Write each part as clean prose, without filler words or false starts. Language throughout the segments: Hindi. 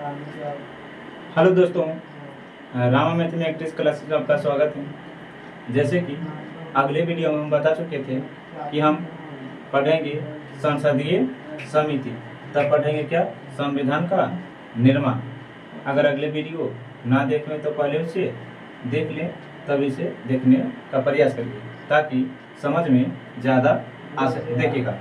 हेलो दोस्तों, रामा मैथमेटिक्स क्लासेस में आपका स्वागत है। जैसे कि अगले वीडियो में हम बता चुके थे कि हम पढ़ेंगे संसदीय समिति, तब पढ़ेंगे क्या, संविधान का निर्माण। अगर अगले वीडियो ना देख लें तो पहले उसे देख लें, तब इसे देखने का प्रयास करिए ताकि समझ में ज़्यादा आ सके। देखिएगा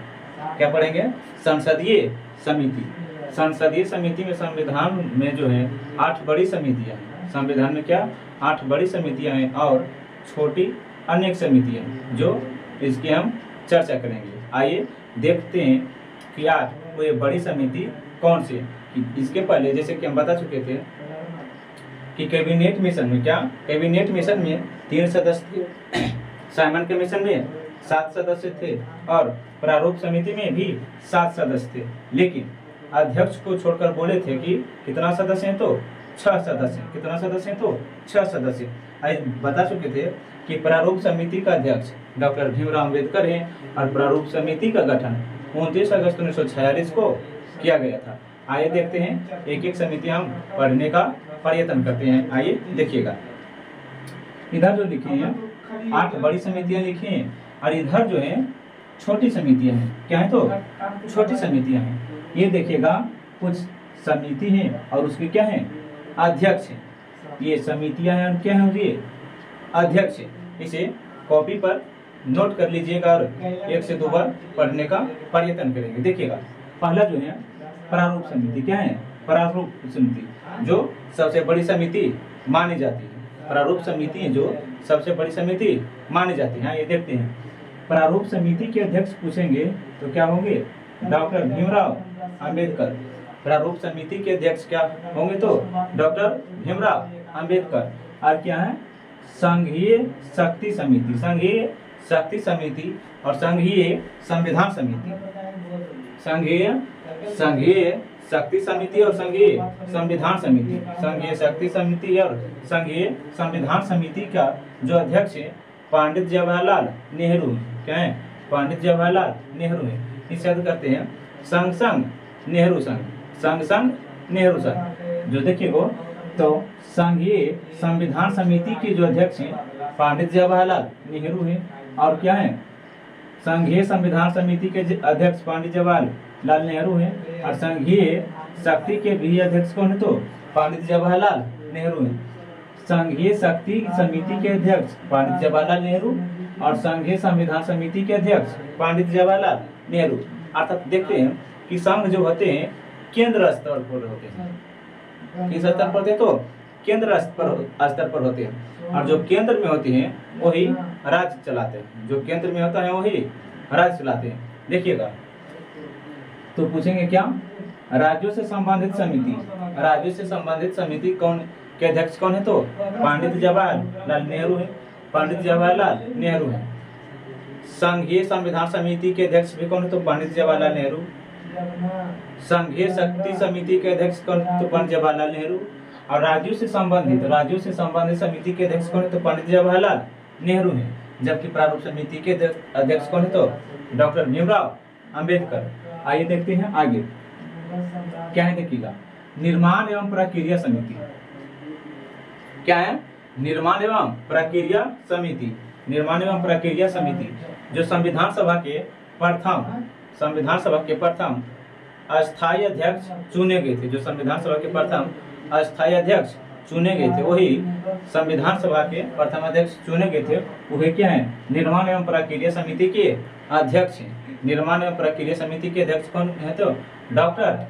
क्या पढ़ेंगे, संसदीय समिति। संसदीय समिति में संविधान में जो है 8 बड़ी समितियां हैं। संविधान में क्या 8 बड़ी समितियां हैं और छोटी अनेक समितियां हैं, जो इसकी हम चर्चा करेंगे। आइए देखते हैं कि 8 वो ये बड़ी समिति कौन सी है। इसके पहले जैसे कि हम बता चुके थे कि कैबिनेट मिशन में क्या, कैबिनेट मिशन में 3 सदस्य थे, साइमन कमीशन में 7 सदस्य थे और प्रारूप समिति में भी 7 सदस्य थे। लेकिन अध्यक्ष को छोड़कर बोले थे कि कितना सदस्य हैं, तो 6 सदस्य। कितना सदस्य हैं, तो 6 सदस्य। आज बता चुके थे कि प्रारूप समिति का अध्यक्ष डॉक्टर भीमराव अम्बेडकर हैं और प्रारूप समिति का गठन 29 अगस्त 1946 को किया गया था। आइए देखते हैं, एक एक समिति हम पढ़ने का प्रयत्न करते हैं। आइए देखिएगा, इधर जो लिखे हैं 8 बड़ी समितियां लिखी हैं और इधर जो है छोटी समितियां हैं। क्या है, तो छोटी समितियां हैं। ये देखिएगा कुछ समिति हैं और उसके क्या है, अध्यक्ष हैं। ये समितियां हैं और क्या है, ये अध्यक्ष है। इसे कॉपी पर नोट कर लीजिएगा और 1 से 2 बार पढ़ने का प्रयत्न करेंगे। देखिएगा पहला जो है प्रारूप समिति। क्या है, प्रारूप समिति जो सबसे बड़ी समिति मानी जाती है। प्रारूप समिति है जो सबसे बड़ी समिति मानी जाती है। ये देखते हैं, प्रारूप समिति के अध्यक्ष पूछेंगे तो क्या होंगे, डॉक्टर भीमराव अम्बेडकर। प्रारूप समिति के अध्यक्ष क्या होंगे, तो डॉक्टर भीमराव अम्बेडकर। और क्या है, संघीय शक्ति समिति, संघीय शक्ति समिति और संघीय संविधान समिति। संघीय शक्ति समिति और संघीय संविधान समिति। संघीय शक्ति समिति और संघीय संविधान समिति का जो अध्यक्ष है पंडित जवाहरलाल नेहरू है। क्या है, पंडित जवाहरलाल नेहरू है। इसे याद करते हैं संघ संघ नेहरू संघ, संघ संघ नेहरू संघ। जो देखिएगा तो संघीय संविधान समिति के जो अध्यक्ष हैं पंडित जवाहरलाल नेहरू हैं और क्या है, संघीय संविधान समिति के अध्यक्ष पंडित जवाहरलाल नेहरू हैं और संघीय शक्ति के भी अध्यक्ष कौन है, तो पंडित जवाहरलाल नेहरू हैं। संघीय शक्ति समिति के अध्यक्ष पंडित जवाहरलाल नेहरू और संघीय संविधान समिति के अध्यक्ष पंडित जवाहरलाल नेहरू। अर्थात देखते हैं कि संघ जो होते हैं केंद्र स्तर पर होते हैं। किस स्तर पर होते हैं, तो केंद्र स्तर पर होते हैं और जो केंद्र में होते हैं वही राज्य चलाते हैं। जो केंद्र में होता है वही राज्य चलाते हैं। देखिएगा तो पूछेंगे क्या, राज्यों से संबंधित समिति। राज्यों से संबंधित समिति कौन के अध्यक्ष कौन है, तो पंडित जवाहरलाल नेहरू है। पंडित जवाहरलाल नेहरू है। संघीय संविधान समिति के अध्यक्ष भी कौन है, तो पंडित जवाहरलाल नेहरू। संघीय शक्ति समिति के अध्यक्ष कौन, तो पंडित जवाहरलाल नेहरू। और राज्यों से संबंधित समिति के अध्यक्ष कौन है, तो पंडित जवाहरलाल नेहरू है। जबकि प्रारूप समिति के अध्यक्ष कौन है, तो डॉक्टर भीमराव अम्बेडकर। आइए देखते हैं आगे क्या है। देखिएगा निर्माण एवं प्रक्रिया समिति। क्या है, निर्माण एवं प्रक्रिया समिति। निर्माण एवं प्रक्रिया समिति जो संविधान सभा के प्रथम अस्थायी अध्यक्ष चुने गए थे। जो संविधान सभा के प्रथम अस्थायी अध्यक्ष चुने गए थे वही संविधान सभा के प्रथम अध्यक्ष चुने गए थे, वही क्या है, निर्माण एवं प्रक्रिया समिति के अध्यक्ष हैं। निर्माण एवं प्रक्रिया समिति के अध्यक्ष कौन है, तो डॉक्टर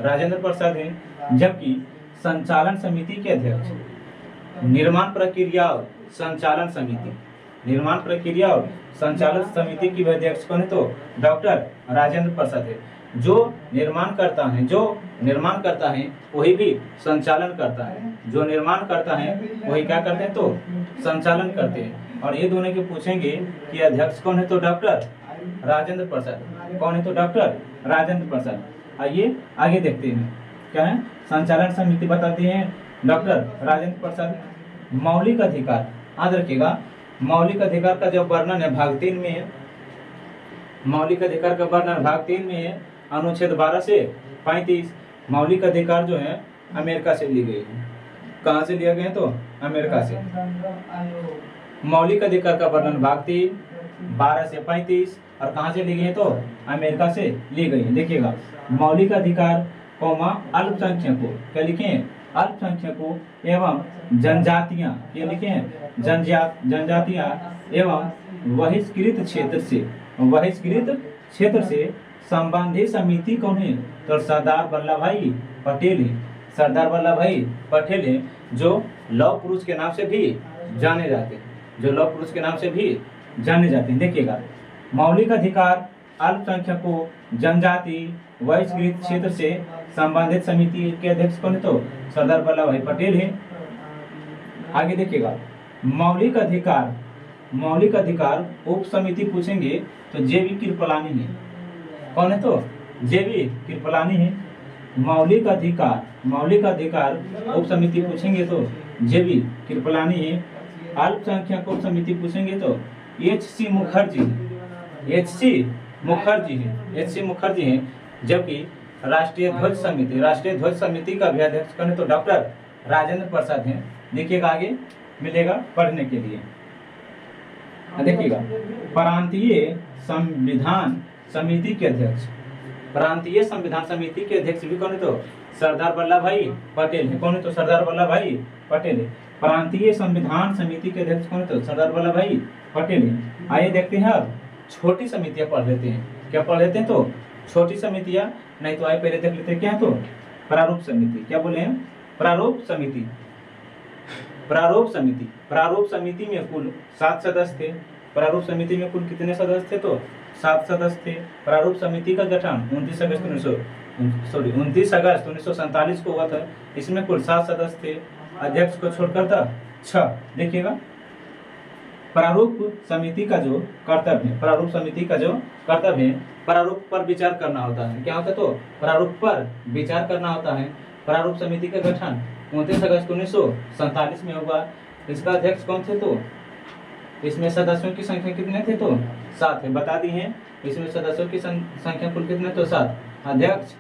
राजेंद्र प्रसाद हैं। जबकि संचालन समिति के अध्यक्ष, निर्माण प्रक्रिया और संचालन समिति, निर्माण प्रक्रिया और संचालन समिति की अध्यक्ष कौन है, तो डॉक्टर राजेंद्र प्रसाद है। जो निर्माण करता है वही भी संचालन करता है। जो निर्माण करता है वही क्या करते हैं, तो संचालन करते हैं। और ये दोनों के पूछेंगे कि अध्यक्ष कौन है, तो डॉक्टर राजेंद्र प्रसाद। कौन है, तो डॉक्टर राजेंद्र प्रसाद। आइए आगे देखते हैं क्या है, संचालन समिति बताते हैं डॉक्टर राजेंद्र प्रसाद। मौलिक अधिकार, याद रखिएगा मौलिक अधिकार का जो वर्णन है भाग 3 में है। मौलिक अधिकार का वर्णन भाग 3 में है, अनुच्छेद 12 से 35। मौलिक अधिकार जो है अमेरिका से ली गई है। कहाँ से लिया गया तो अमेरिका से। मौलिक अधिकार का वर्णन भाग 3 12 से 35 और कहाँ से ली गई है तो अमेरिका से ली गई है। देखिएगा मौलिक अधिकार कौमा अल्पसंख्यकों क्या लिखे हैं अल्पसंख्यकों एवं जनजातियां ये लिखे हैं जनजातियां एवं बहिष्कृत क्षेत्र से संबंधित समिति कौन है तो सरदार वल्लभ भाई पटेल है। सरदार वल्लभ भाई पटेल है जो लौह पुरुष के नाम से भी जाने जाते हैं, देखिएगा मौलिक अधिकार अल्पसंख्यकों जनजाति बहिष्कृत क्षेत्र से संबंधित समिति के अध्यक्ष कौन है तो सरदार वल्लभ भाई पटेल है। आगे देखिएगा मौलिक अधिकार उप समिति पूछेंगे तो जेबी कृपलानी है। कौन है तो जेबी कृपलानी है। मौलिक अधिकार उप समिति पूछेंगे तो जेबी कृपलानी है। अल्पसंख्यक उप समिति पूछेंगे तो एच.सी. मुखर्जी है। जबकि राष्ट्रीय ध्वज समिति का भी अध्यक्ष कौन है तो डॉक्टर राजेंद्र प्रसाद हैं। देखिएगा आगे मिलेगा पढ़ने के लिए। देखिएगा प्रांतीय संविधान समिति के अध्यक्ष भी कौन है तो सरदार वल्लभ भाई पटेल है। कौन है तो सरदार वल्लभ भाई पटेल है। प्रांतीय संविधान समिति के अध्यक्ष कौन है तो सरदार वल्लभ भाई पटेल है। आइए देखते हैं अब छोटी समितियां पढ़ लेते हैं। क्या पढ़ लेते हैं तो छोटी समितियां, नहीं तो आइए पहले देख लेते हैं क्या है तो प्रारूप समिति। क्या बोले हैं प्रारूप समिति में कुल 7 सदस्य थे। प्रारूप समिति में कुल कितने सदस्य थे तो 7 सदस्य थे। प्रारूप समिति का गठन 29 अगस्त 1947 को हुआ था। इसमें कुल 7 सदस्य थे, अध्यक्ष को छोड़कर था 6। देखिएगा प्रारूप समिति का जो कर्तव्य है प्रारूप पर विचार करना होता है। क्या होता है तो प्रारूप पर विचार करना होता है। प्रारूप समिति का गठन 29 अगस्त 1947 में हुआ। इसका अध्यक्ष कौन थे तो इसमें सदस्यों की संख्या कितने थे तो 7 है, बता दी है। इसमें सदस्यों की संख्या कुल कितने तो 7, अध्यक्ष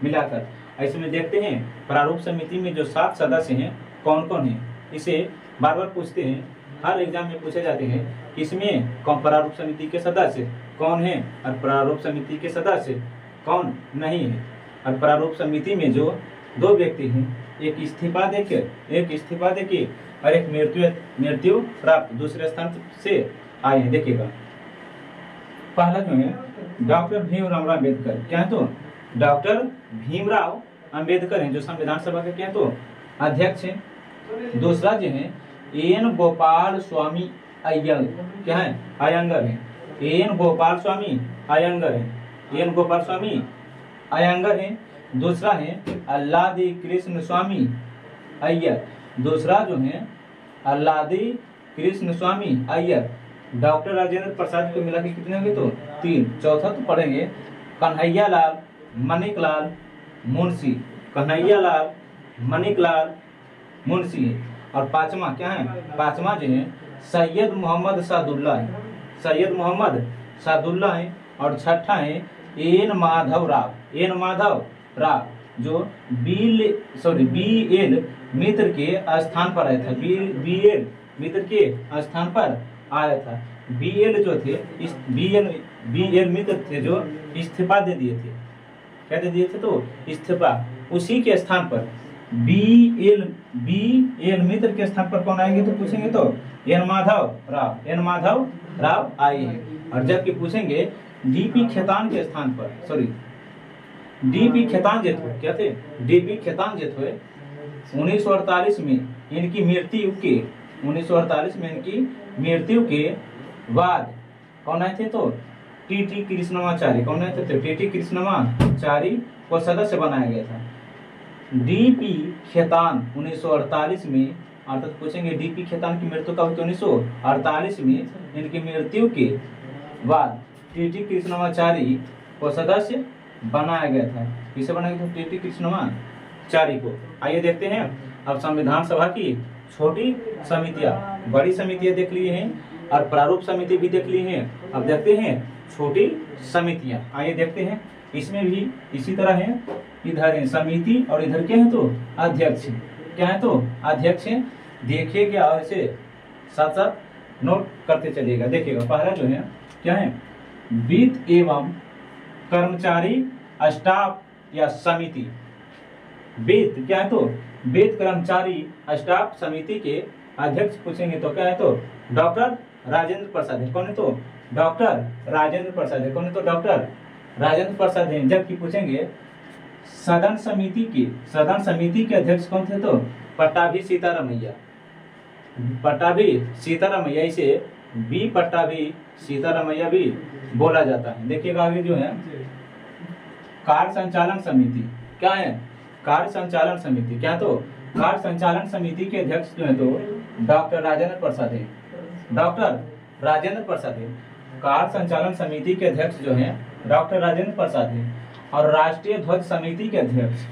मिलाकर। इसमें देखते हैं प्रारूप समिति में जो 7 सदस्य हैं कौन कौन है। इसे बार बार पूछते हैं, हर एग्जाम में पूछे जाते हैं इसमें कौन प्रारूप समिति के सदस्य कौन है और प्रारूप समिति के सदस्य कौन नहीं है। और प्रारूप समिति में जो 2 व्यक्ति हैं, एक इस्तीफा देके और एक मृत्यु प्राप्त दूसरे स्थान से आए हैं। देखिएगा पहला जो है डॉक्टर भीमराव अम्बेडकर। क्या है तो डॉक्टर भीमराव अम्बेडकर हैं जो संविधान सभा के क्या है तो अध्यक्ष हैं। दूसरा जो है एन गोपाल स्वामी अय्यर क्या है अयंगर है। एन गोपाल स्वामी अयंगर है। दूसरा है अल्लादी कृष्ण स्वामी अय्यर। दूसरा जो है अल्लादी कृष्ण स्वामी अय्यर। डॉक्टर राजेंद्र प्रसाद को मिला के कितने होंगे तो 3। चौथा तो पढ़ेंगे कन्हैयालाल मणिकलाल मुंशी। और पांचवा क्या है, पांचवा जो है सैयद मोहम्मद सादुल्ला है। और छठा है एन माधव राव जो BL मित्र के स्थान पर आया था। BL मित्र के स्थान पर आया था। BL जो थे BL मित्र थे जो इस्तीफा दे दिए थे। क्या दे दिए थे तो इस्तीफा। उसी के स्थान पर BL मित्र के स्थान पर कौन आएंगे तो पूछेंगे तो एन माधव राव आए हैं। और जबकि पूछेंगे DP खेतान के स्थान पर DP खेतान जो थे क्या थे DP खेतान जो थे 1948 में इनकी मृत्यु के बाद कौन आए थे तो TT कृष्णमाचारी। कौन आए थे तो TT कृष्णमाचारी को सदस्य बनाया गया था। DP खेतान 1948 में, अर्थात पूछेंगे DP खेतान की मृत्यु कब हुई 1948 में। इनकी मृत्यु के बाद TT कृष्णमाचारी को सदस्य बनाया गया था। किसे बनाया गया था TT कृष्णमाचारी को। आइए देखते हैं अब संविधान सभा की छोटी समितियां, बड़ी समितियां देख लिए हैं और प्रारूप समिति भी देख ली हैं। अब देखते हैं छोटी समितियां। आइए देखते हैं, इसमें भी इसी तरह है, इधर है समिति और इधर क्या है तो अध्यक्ष है। क्या है तो अध्यक्ष है। देखिएगा और इसे साथ साथ नोट करते चलिएगा। देखिएगा पहला जो है क्या है, वित्त एवं कर्मचारी स्टाफ या समिति। वित्त क्या है तो वित्त कर्मचारी स्टाफ समिति के अध्यक्ष पूछेंगे तो क्या है तो डॉक्टर राजेंद्र प्रसाद है। कौन है तो डॉक्टर राजेंद्र प्रसाद है। कौन है तो डॉक्टर राजेंद्र प्रसाद है। जबकि पूछेंगे सदन समिति के अध्यक्ष कौन थे तो पट्टाभी सीतारमैया। पट्टाभी सीतारमैया, इसे बी पट्टाभी सीतारमैया भी बोला जाता है। देखिएगा आगे जो है कार्य संचालन समिति। क्या है, कार्य संचालन समिति। क्या तो कार्य संचालन समिति के अध्यक्ष जो है तो डॉक्टर राजेंद्र प्रसाद है। डॉक्टर राजेंद्र प्रसाद है। कार्य संचालन समिति के अध्यक्ष जो है डॉक्टर राजेंद्र प्रसाद है। और राष्ट्रीय ध्वज समिति के अध्यक्ष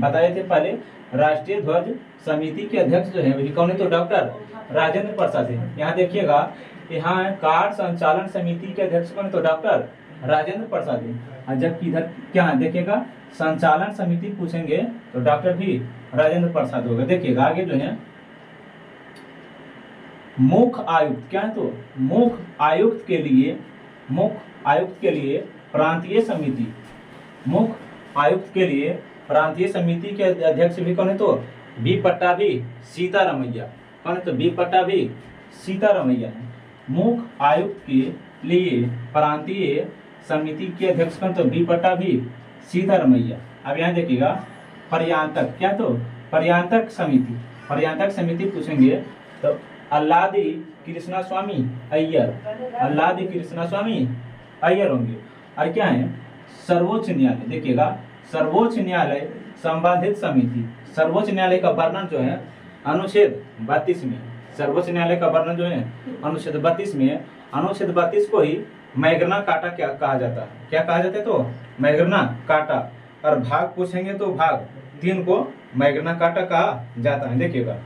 बताए थे पहले, राष्ट्रीय ध्वज समिति के अध्यक्ष जो है वही कौन है तो डॉक्टर राजेंद्र प्रसाद है। यहाँ देखिएगा, यहाँ कार्य संचालन समिति के अध्यक्ष कौन है तो डॉक्टर राजेंद्र प्रसाद है। और जबकि इधर क्या है देखिएगा, संचालन समिति पूछेंगे तो डॉक्टर भी राजेंद्र प्रसाद होगा। देखिएगा आगे जो है मुख्य आयुक्त। क्या है तो मुख्य आयुक्त के लिए प्रांतीय समिति। मुख्य आयुक्त के लिए प्रांतीय समिति के अध्यक्ष भी कौन है तो बी पट्टाभी सीतारमैया। कौन है तो बी पट्टाभी सीतारमैया है। मुख्य आयुक्त के लिए प्रांतीय समिति के अध्यक्ष कौन तो बी पट्टाभी सीतारमैया। अब यहाँ देखिएगा पर्यांतक। क्या तो पर्यांतक समिति पूछेंगे तो अल्लादी कृष्णा स्वामी अय्यर। अल्लादी कृष्णा स्वामी अय्यर होंगे। और क्या है सर्वोच्च न्यायालय। देखिएगा सर्वोच्च न्यायालय संबंधित समिति। सर्वोच्च न्यायालय का वर्णन जो है अनुच्छेद 32 में। सर्वोच्च न्यायालय का वर्णन जो है अनुच्छेद 32 में है। अनुच्छेद 32 को ही मैग्ना कार्टा क्या कहा जाता है। क्या कहा जाता है तो मैग्ना कार्टा। और भाग पूछेंगे तो भाग 3 को मैग्ना कार्टा कहा जाता है। देखिएगा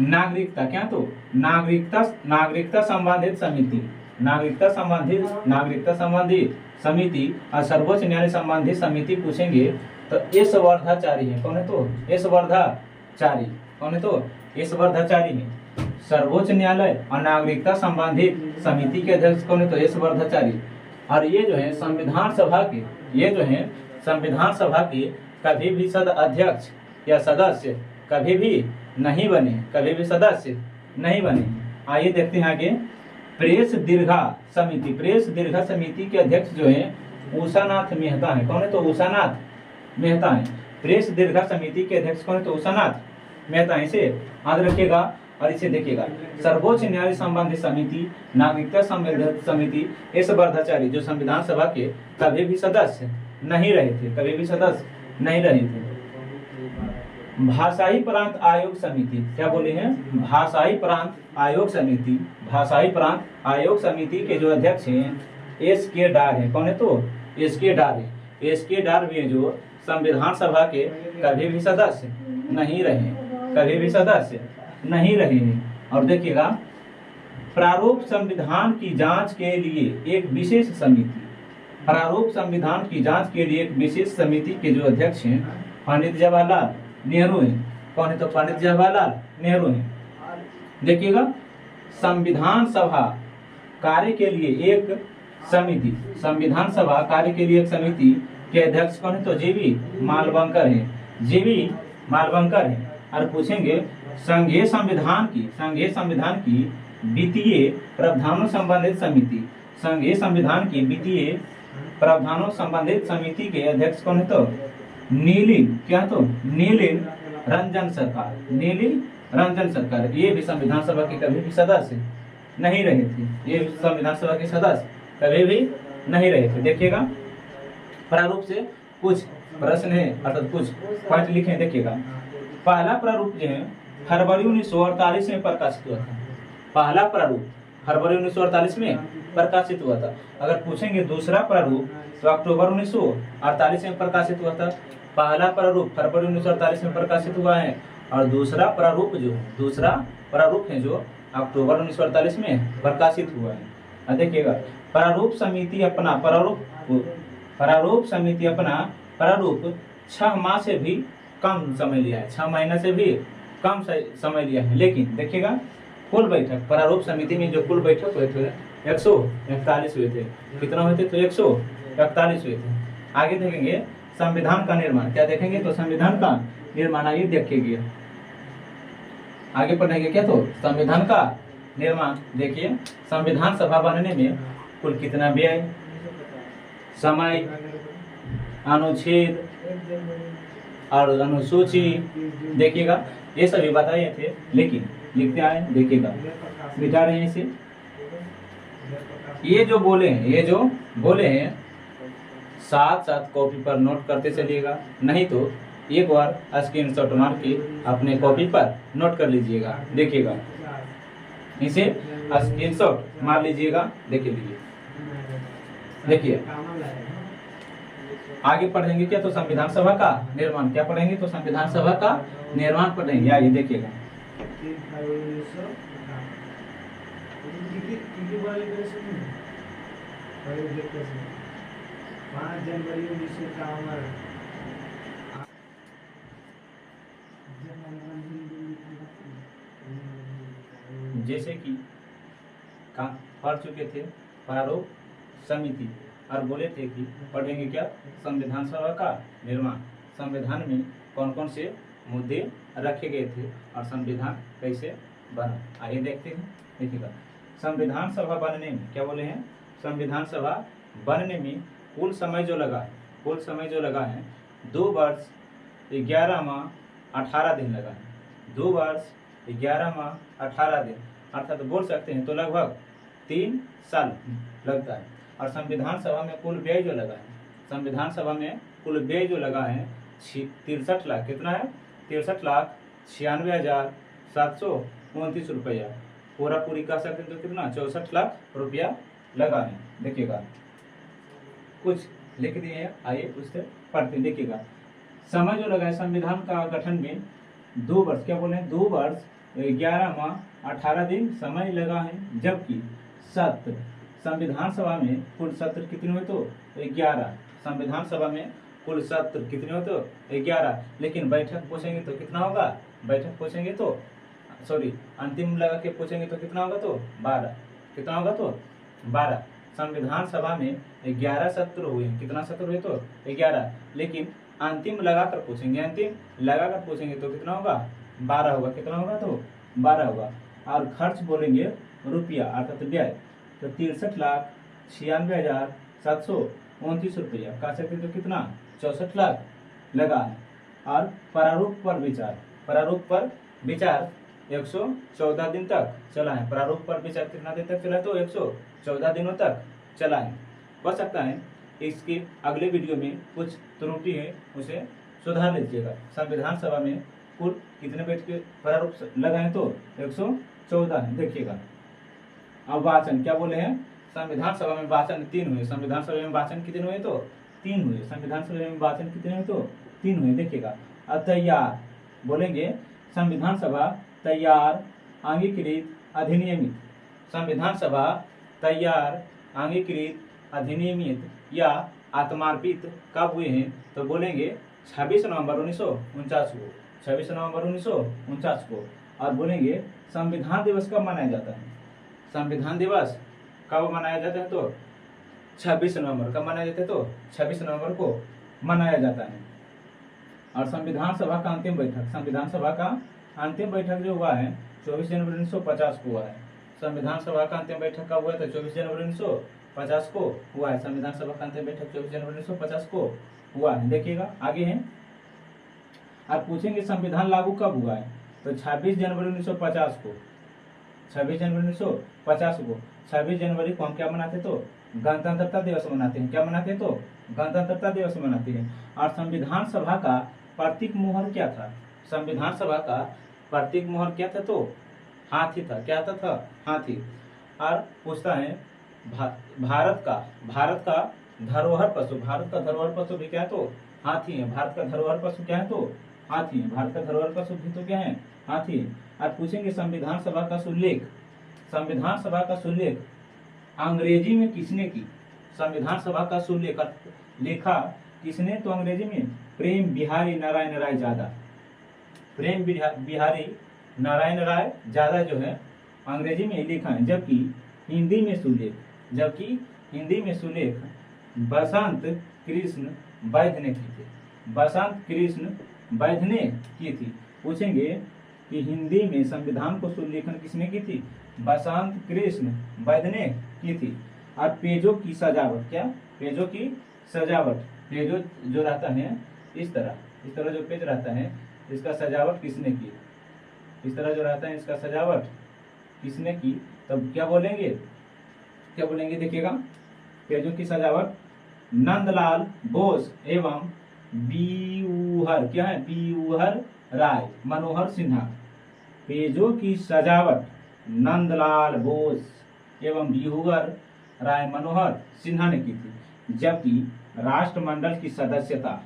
नागरिकता। क्या तो नागरिकता संबंधित समिति। नागरिकता संबंधित समिति और सर्वोच्च न्यायालय संबंधित समिति पूछेंगे तो एस वर्धाचारी है। कौन है तो एस वर्धाचारी। कौन है तो एस वर्धाचारी है। सर्वोच्च न्यायालय और नागरिकता संबंधित समिति के अध्यक्ष कौन है तो एस वर्धाचारी। और ये जो है संविधान सभा के कभी भी अध्यक्ष या सदस्य कभी भी नहीं बने। आइए देखते हैं आगे प्रेस दीर्घा समिति के अध्यक्ष जो है उषानाथ मेहता है। कौन है तो उषानाथ मेहता है। प्रेस दीर्घा समिति के अध्यक्ष कौन है तो उषानाथ मेहता है। इसे याद रखिएगा। और इसे देखिएगा सर्वोच्च न्यायालय संबंधित समिति, नागरिकता संबंधित समिति, एस वर्धाचारी जो संविधान सभा के कभी भी सदस्य नहीं रहे थे। भाषाई प्रांत आयोग समिति। क्या बोले हैं भाषाई प्रांत आयोग समिति के जो अध्यक्ष हैं एस के डार है। कौन है तो एस के डार है। एस के डार भी जो संविधान सभा के कभी भी सदस्य नहीं रहे हैं। और देखिएगा प्रारूप संविधान की जांच के लिए एक विशेष समिति के जो अध्यक्ष हैं पंडित जवाहरलाल नेहरू हैं। कौन है तो पंडित जवाहरलाल नेहरू हैं। देखिएगा संविधान सभा कार्य के लिए एक समिति के अध्यक्ष कौन है तो जीवी मालवंकर है। और पूछेंगे संघीय संविधान की वित्तीय प्रावधानों संबंधित समिति के अध्यक्ष कौन है तो नीलिन रंजन सरकार। ये भी संविधान सभा के कभी भी सदस्य नहीं रहे थे। देखिएगा प्रारूप से कुछ प्रश्न है अर्थात कुछ पॉइंट लिखे। देखिएगा पहला प्रारूप जो है फरवरी 1948 में प्रकाशित हुआ था। पहला प्रारूप फरवरी 1948 में प्रकाशित हुआ था। अगर पूछेंगे दूसरा प्रारूप तो अक्टूबर 1948 में प्रकाशित हुआ था। पहला प्रारूप फरवरी 1948 में प्रकाशित हुआ है और दूसरा प्रारूप है जो अक्टूबर 1948 में प्रकाशित हुआ है। देखिएगा, प्रारूप समिति अपना प्रारूप 6 माह से भी कम समय लिया है, 6 महीना से भी कम समय लिया है। लेकिन देखिएगा, कुल बैठक प्रारूप समिति में जो कुल बैठक हुए थे 141 हुए थे। कितना हुए थे? तो 141 हुए थे। आगे देखेंगे संविधान का निर्माण, क्या देखेंगे? तो संविधान का निर्माण आइए देखिए, आगे पढ़ेंगे क्या? तो संविधान का निर्माण। देखिए, संविधान सभा बनने में कुल कितना व्यय, समय, अनुच्छेद और अनुसूची, देखिएगा ये सभी बताए थे, लेकिन लिखते आए, देखिएगा मिटा रहे हैं इसे। ये जो बोले हैं साथ साथ कॉपी पर नोट करते चलिएगा, नहीं तो एक बार स्क्रीनशॉट मार के अपने कॉपी पर नोट कर लीजिएगा। देखिएगा, इसे स्क्रीनशॉट मार लीजिएगा, देखिए आगे पढ़ेंगे क्या? तो संविधान सभा का निर्माण। क्या पढ़ेंगे? तो संविधान सभा का निर्माण पढ़ेंगे। आइए देखिएगा, जैसे कि पढ़ चुके थे प्रारूप समिति और बोले थे कि पढ़ेंगे क्या? संविधान सभा का निर्माण। संविधान में कौन कौन से मुद्दे रखे गए थे और संविधान कैसे बना, आइए देखते हैं। देखिएगा, संविधान सभा बनने में क्या बोले हैं? संविधान सभा बनने में कुल समय जो लगा है 2 वर्ष 11 माह 18 दिन लगा है। 2 वर्ष 11 माह 18 दिन, अर्थात बोल सकते हैं तो लगभग 3 साल लगता है। और संविधान सभा में कुल व्यय जो लगा है, संविधान सभा में कुल व्यय जो लगा है 63 लाख, कितना है? 63,96,729 रुपया। पूरा पूरी कह सकते हैं तो कितना? 64 लाख रुपया लगा है। देखिएगा, कुछ लिख दिए हैं, आइए उससे पढ़ते हैं। देखिएगा, समय जो लगा है संविधान का गठन में 2 वर्ष, क्या बोले हैं? 2 वर्ष 11 माह 18 दिन समय लगा है। जबकि सत्र संविधान सभा में कुल सत्र कितने हुए? तो 11। संविधान सभा में कुल सत्र कितने हुए? तो 11। लेकिन बैठक पूछेंगे तो कितना होगा? बैठक पूछेंगे तो अंतिम लगा के पूछेंगे तो कितना होगा? तो 12। कितना होगा? तो 12। संविधान सभा में 11 सत्र हुए हैं। कितना सत्र हुए? तो 11। लेकिन अंतिम लगाकर पूछेंगे तो कितना होगा? 12 होगा। कितना होगा? तो 12 होगा। और खर्च बोलेंगे रुपया, अर्थात व्यय, तो 63,96,729 रुपया। कह सकते तो कितना? 64 लाख लगा है। और प्रारूप पर विचार 114 दिन तक चला है। प्रारूप पर विचार कितना दिन तक चला? तो 114 दिनों तक चला है। हो सकता है इसके अगले वीडियो में कुछ त्रुटि है, उसे सुधार लीजिएगा। संविधान सभा में कुल कितने बैठ के प्रारूप लगा है? तो 114 है। देखिएगा, अब वाचन क्या बोले हैं? संविधान सभा में वाचन 3 हुए। संविधान सभा में वाचन कितने हुए? तो 3 हुए। संविधान सभा में वाचन कितने हुए? तो 3 हुए। देखिएगा, तैयार बोलेंगे संविधान सभा तैयार, अंगीकृत, अधिनियमित। संविधान सभा तैयार, अंगीकृत, अधिनियमित या आत्मार्पित कब हुए हैं? तो बोलेंगे 26 नवंबर 1949 को। 26 नवंबर 1949 को। और बोलेंगे संविधान दिवस कब मनाया जाता है? संविधान दिवस कब मनाया जाता है? तो 26 नवंबर। कब मनाया जाता है? तो 26 नवंबर को मनाया जाता है। और संविधान सभा का अंतिम बैठक, संविधान सभा का अंतिम बैठक जो हुआ है 24 जनवरी 1950 को हुआ है। संविधान सभा का अंतिम बैठक कब हुआ? तो 24 जनवरी 1950 को हुआ है। संविधान सभा का अंतिम बैठक 24 जनवरी 1950 को हुआ है। देखिएगा, आगे है। आप पूछेंगे संविधान लागू कब हुआ है? तो 26 जनवरी 1950 को। 26 जनवरी 1950 को। 26 जनवरी को हम क्या मनाते? तो गणतंत्रता दिवस मनाते हैं। क्या मनाते हैं? तो गणतंत्रता दिवस मनाते हैं। और संविधान सभा का प्रतीक मोहर क्या था? संविधान सभा का प्रतीक मोहर क्या था? तो हाथी था। क्या था? हाथी। और पूछता है भारत का धरोहर पशु, भारत का धरोहर पशु भी क्या है? तो हाथी है। भारत का धरोहर पशु क्या है? तो हाथी है। भारत का धरोहर पशु भी तो क्या है? हाथी है। और पूछेंगे संविधान सभा का सुल्लेख, संविधान सभा का सुल्लेख अंग्रेजी में किसने की? संविधान सभा का सुलेखन लेखा किसने? तो अंग्रेजी में प्रेम बिहारी नारायण राय ज्यादा। प्रेम बिहारी नारायण राय ज्यादा जो है अंग्रेजी में लिखा है, जबकि हिंदी में सुलेख बसंत कृष्ण वैद्य ने की थी। बसंत कृष्ण वैद्य ने की थी। पूछेंगे कि हिंदी में संविधान को सुलेखन किसने की थी? बसंत कृष्ण वैद्य ने की थी। और पेजों की सजावट, क्या? पेजों की सजावट, पेजों जो रहता है इस तरह जो पेज रहता है इसका सजावट किसने की? इस तरह जो रहता है इसका सजावट किसने की? तब क्या बोलेंगे? देखिएगा, पेजों की सजावट नंदलाल बोस एवं बीऊहर, क्या है? बीऊहर राय मनोहर सिन्हा। पेजों की सजावट नंदलाल बोस एवं बीऊहर राय मनोहर सिन्हा ने की थी। जबकि राष्ट्रमंडल की सदस्यता,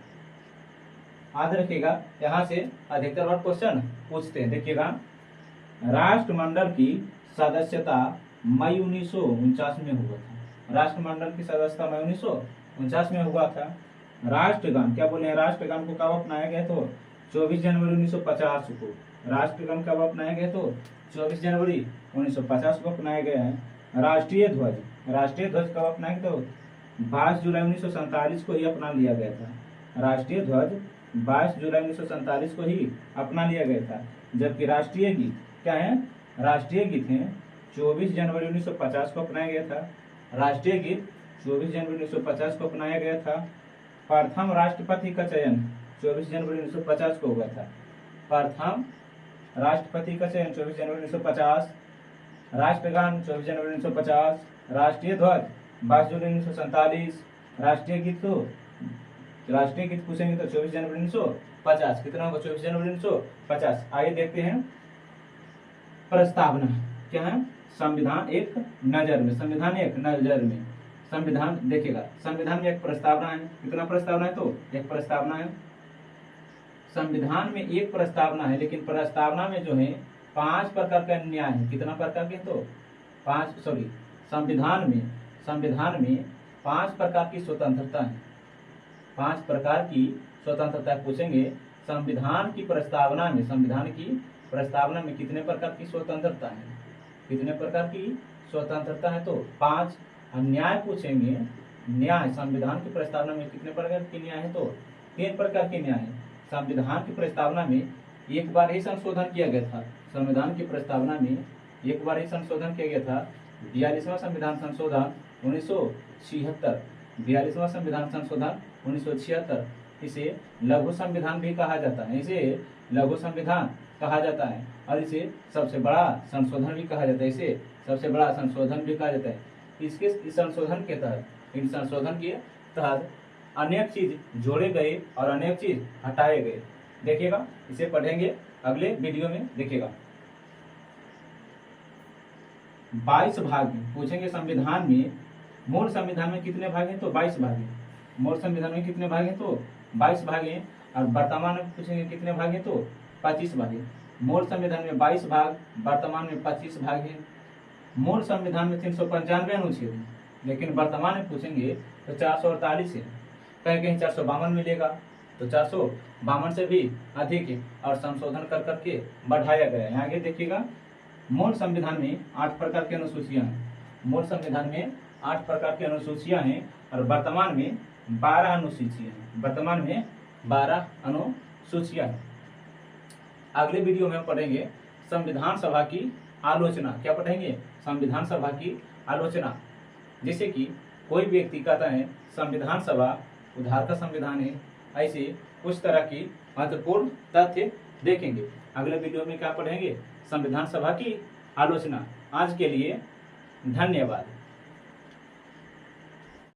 याद रखिएगा, यहाँ से अधिकतर बार क्वेश्चन पूछते हैं। देखिएगा, राष्ट्रमंडल की सदस्यता मई 1949 में हुआ था। राष्ट्रमंडल की सदस्यता मई 1949 में हुआ था। राष्ट्रगान, क्या बोले हैं? राष्ट्रगान को कब अपनाया गया? तो 24 जनवरी 1950 को। राष्ट्रगान कब अपनाया गया? तो 24 जनवरी 1950 को अपनाया गया है। राष्ट्रीय ध्वज कब अपनाया गया? तो 22 जुलाई 1947 को ही अपना लिया गया था। राष्ट्रीय ध्वज 22 जुलाई 1947 को ही अपना लिया गया था। जबकि राष्ट्रीय गीत, क्या है? राष्ट्रीय गीत है 24 जनवरी 1950 को अपनाया गया था। राष्ट्रीय गीत 24 जनवरी 1950 को अपनाया गया था। प्रथम राष्ट्रपति का चयन 24 जनवरी 1950 को हुआ था। प्रथम राष्ट्रपति का चयन 24 जनवरी 1950। राष्ट्रगान 24 जनवरी 1950। राष्ट्रीय ध्वज 22 जुलाई 1947। राष्ट्रीय गीत पूछेंगे तो 24 जनवरी 1950। कितना होगा? 24 जनवरी 1950। आइए देखते हैं प्रस्तावना, क्या है? संविधान एक नजर में। संविधान देखिएगा, संविधान में एक प्रस्तावना है। कितना प्रस्तावना है? तो एक प्रस्तावना है। संविधान में एक प्रस्तावना है, लेकिन प्रस्तावना में जो है 5 प्रकार का न्याय है। कितना प्रकार के? तो 5, संविधान में 5 प्रकार की स्वतंत्रता है। 5 प्रकार की स्वतंत्रता पूछेंगे। संविधान की प्रस्तावना में कितने प्रकार की स्वतंत्रता है? कितने प्रकार की स्वतंत्रता है? तो 5। न्याय पूछेंगे, न्याय संविधान की प्रस्तावना में कितने प्रकार के न्याय है? तो 3 प्रकार के न्याय है। संविधान की प्रस्तावना में एक बार ही संशोधन किया गया था। संविधान की प्रस्तावना में एक बार ही संशोधन किया गया था। 42वां संविधान संशोधन 1976। 42वां संविधान संशोधन 1976। इसे लघु संविधान भी कहा जाता है। इसे लघु संविधान कहा जाता है और इसे सबसे बड़ा संशोधन भी कहा जाता है। इसे सबसे बड़ा संशोधन भी कहा जाता है। इस संशोधन के तहत, इन संशोधन के तहत अनेक चीज जोड़े गए और अनेक चीज हटाए गए। देखिएगा, इसे पढ़ेंगे अगले वीडियो में। देखिएगा, 22 भाग पूछेंगे। संविधान में, मूल संविधान में कितने भाग हैं? तो 22 भाग हैं। मूल संविधान में कितने भाग हैं? तो 22 भाग हैं। और वर्तमान में पूछेंगे कितने भाग हैं? तो 25 भाग हैं। मूल संविधान में 22 भाग, वर्तमान में 25 भाग हैं। मूल संविधान में 395 अनुच्छेद हैं, लेकिन वर्तमान में पूछेंगे तो 448 है। कहीं कहीं 452 मिलेगा, तो 452 से भी अधिक है और संशोधन कर करके बढ़ाया गया है। आगे देखिएगा, मूल संविधान में 8 प्रकार की अनुसूचियां हैं। मूल संविधान में 8 प्रकार की अनुसूचियां हैं और वर्तमान में 12 अनुसूचियां हैं। वर्तमान में 12 अनुसूचियां हैं। अगले वीडियो में हम पढ़ेंगे संविधान सभा की आलोचना। क्या पढ़ेंगे? संविधान सभा की आलोचना। जैसे कि कोई व्यक्ति कहता है संविधान सभा उधार का संविधान है, ऐसे कुछ तरह की महत्वपूर्ण तथ्य देखेंगे। अगले वीडियो में क्या पढ़ेंगे? संविधान सभा की आलोचना। आज के लिए धन्यवाद।